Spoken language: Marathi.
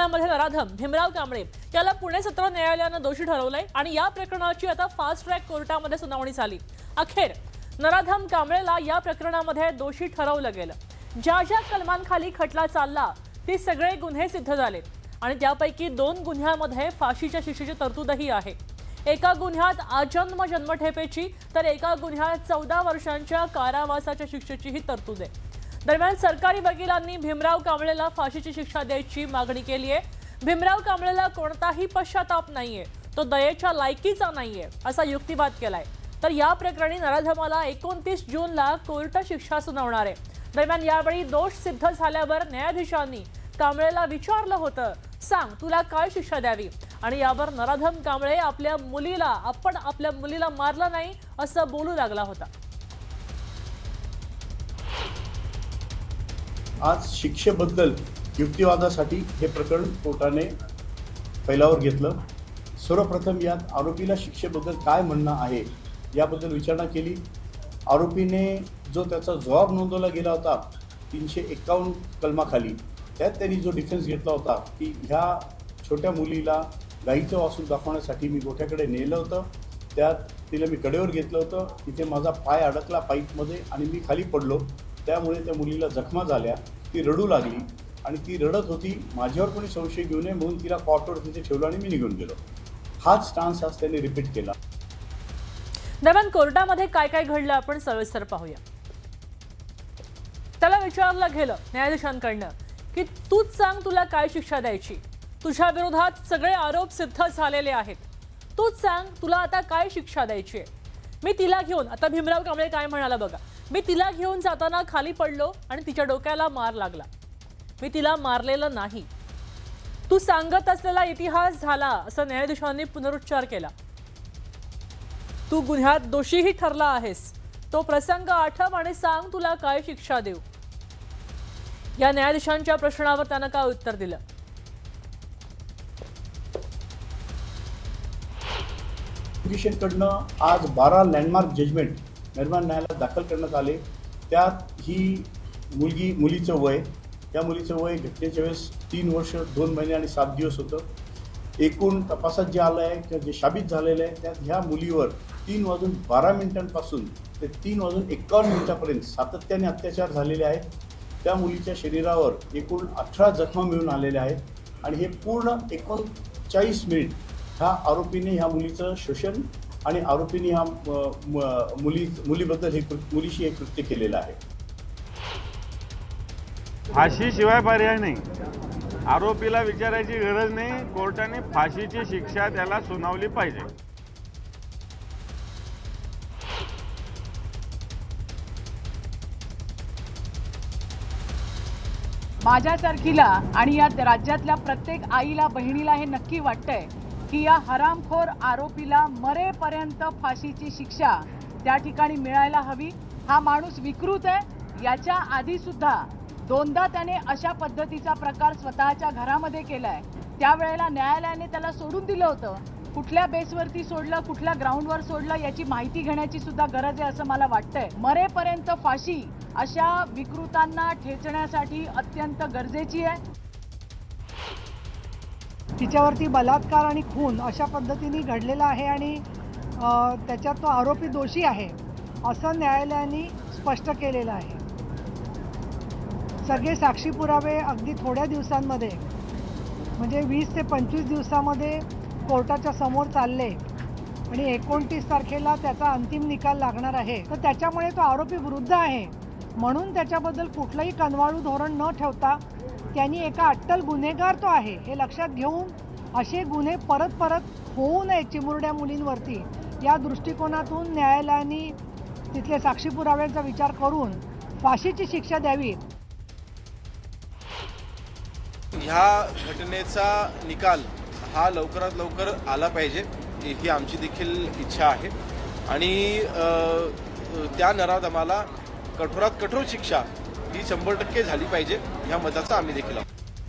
प्रकरणामध्ये नराधम भीमराव कांबळे याला पुणे सत्र न्यायालयाने दोषी ठरवलंय आणि या प्रकरणाची आता फास्ट ट्रॅक कोर्टामध्ये सुनावणी झाली। अखेर नराधम कांबळेला या प्रकरणामध्ये दोषी ठरवलं गेलं। ज्या ज्या कलमांखाली खटला चालला ते सगळे गुन्हे सिद्ध झालेत आणि त्यापैकी 2 गुन्ह्यांमध्ये फाशीच्या शिक्षेची तरतूदही आहे। एका गुन्ह्यात आजन्म जन्मठेपेची तर एका गुन्ह्यात 14 वर्षांच्या कारावासाच्या शिक्षेचीही तरतूद आहे। दरम्यान सरकारी वकिलांनी भीमराव कांबळेला फाशीची शिक्षा द्यायची मागणी केली आहे। भीमराव कांबळेला कोणताही पश्चाताप नाहीये, तो दयेच्या लायकीचा नाहीये असा युक्तिवाद केलाय। तर या प्रकरणी नराधमाला 29 जूनला कोर्ट शिक्षा सुनावणार आहे। दरम्यान यावेळी दोष सिद्ध झाल्यावर न्यायाधीशांनी कांबळेला विचारलं होतं, सांग तुला काय शिक्षा द्यावी, आणि यावर नराधम कांबळे आपल्या मुलीला मारलं नाही असं बोलू लागला होता। आज शिक्षेबद्दल युक्तिवादासाठी हे प्रकरण कोर्टाने फैलावर घेतलं। सर्वप्रथम यात आरोपीला शिक्षेबद्दल काय म्हणणं आहे याबद्दल विचारणा केली। आरोपीने जो त्याचा जबाब नोंदवला गेला होता 351 कलमाखाली, त्यात त्यांनी जो डिफेन्स घेतला होता की ह्या छोट्या मुलीला गाईचं वासून दाखवण्यासाठी मी गोठ्याकडे नेलं होतं, त्यात तिला मी कडेवर घेतलं होतं, तिथे माझा पाय अडकला पाईपमध्ये आणि मी खाली पडलो, त्यामुळे त्या मुलीला जखमा झाल्या, ती रडू लागली आणि ती रडत होती, माझ्यावर कोणी संशय घेऊ नये म्हणून तिला कॉटवर तिथे ठेवलं आणि मी निघून गेलो। हाच स्टान्स आज त्यांनी रिपीट केला। दरम्यान कोर्टामध्ये काय काय घडलं आपण सविस्तर पाहूया। त्याला विचारलं गेलं न्यायाधीशांकडनं की तूच सांग तुला काय शिक्षा द्यायची, तुझ्या विरोधात सगळे आरोप सिद्ध झालेले आहेत, तूच सांग तुला आता काय शिक्षा द्यायची आहे। मी तिला घेऊन, आता भीमराव कांबळे काय म्हणाला बघा, मी तिला घेऊन जाताना खाली पडलो आणि तिच्या डोक्याला मार लागला, मी तिला मारलेलं नाही, तू सांगत असलेला इतिहास झाला असं न्यायाधीशांनी पुनरुच्चार केला। तू गुन्ह्यात दोषीही ठरला आहेस, तो प्रसंग आठव आणि सांग तुला काय शिक्षा देऊ। या न्यायाधीशांच्या प्रश्नावर त्यानं काय उत्तर दिलं? कडनं आज 12 लँडमार्क जजमेंट निर्माण न्यायालयात दाखल करण्यात आले। त्यात ही मुलीचं वय, त्या मुलीचं वय घटनेच्या वेळेस 3 वर्ष 2 महिने आणि 7 दिवस होतं। एकूण तपासात जे आलं आहे किंवा जे साबित झालेलं आहे त्यात ह्या मुलीवर 3:12 ते 3:51 सातत्याने अत्याचार झालेले आहेत। त्या मुलीच्या शरीरावर एकूण 18 जखमा मिळून आलेल्या आहेत आणि हे पूर्ण 39 मिनिट ह्या आरोपीने ह्या मुलीचं शोषण आणि आरोपीने ह्या मुलीबद्दल मुलीशी हे कृत्य केलेलं आहे। फाशीशिवाय पर्याय नाही, आरोपीला विचारायची गरज नाही, कोर्टाने फाशीची शिक्षा त्याला सुनावली पाहिजे। माझ्यासारखीला आणि या राज्यातल्या प्रत्येक आईला बहिणीला हे नक्की वाटतंय की या हरामखोर आरोपीला मरेपर्यंत फाशीची शिक्षा त्या ठिकाणी मिळायला हवी। हा माणूस विकृत आहे, याच्या आधी सुद्धा 2दा त्याने अशा पद्धतीचा प्रकार स्वतःच्या घरामध्ये केलाय। त्यावेळेला न्यायालयाने त्याला सोडून दिलं होतं, कुठल्या बेसवरती सोडलं, कुठल्या ग्राउंडवर सोडलं याची माहिती घेण्याची सुद्धा गरज आहे असं मला वाटतंय। मरेपर्यंत फाशी अशा विकृतांना ठेचण्यासाठी अत्यंत गरजेची आहे। तिच्यावरती बलात्कार आणि खून अशा पद्धतीने घडलेला आहे आणि त्याच्यात तो आरोपी दोषी आहे असं न्यायालयाने स्पष्ट केलेलं आहे। सगळे साक्षी पुरावे अगदी थोड्या दिवसांमध्ये म्हणजे 20 ते 25 दिवसामध्ये कोर्टाच्या समोर चालले आणि 29 तारखेला त्याचा अंतिम निकाल लागणार आहे। तर त्याच्यामुळे तो आरोपी विरुद्ध आहे म्हणून त्याच्याबद्दल कुठलंही कनवाळू धोरण न ठेवता त्यांनी एका अट्टल गुन्हेगार तो आहे हे लक्षात घेऊन असे गुन्हे परत होऊ नये चिमुरड्या मुलींवरती, या दृष्टिकोनातून न्यायालयाने तिथले साक्षी पुराव्यांचा विचार करून फाशीची शिक्षा द्यावी। ह्या घटनेचा निकाल हा लवकरात लवकर आला पाहिजे ही आमची देखील इच्छा आहे आणि त्या नराधमाला कठोरात कठोर शिक्षा ही 100% झाली पाहिजे ह्या मताचा आम्ही देखील आहोत।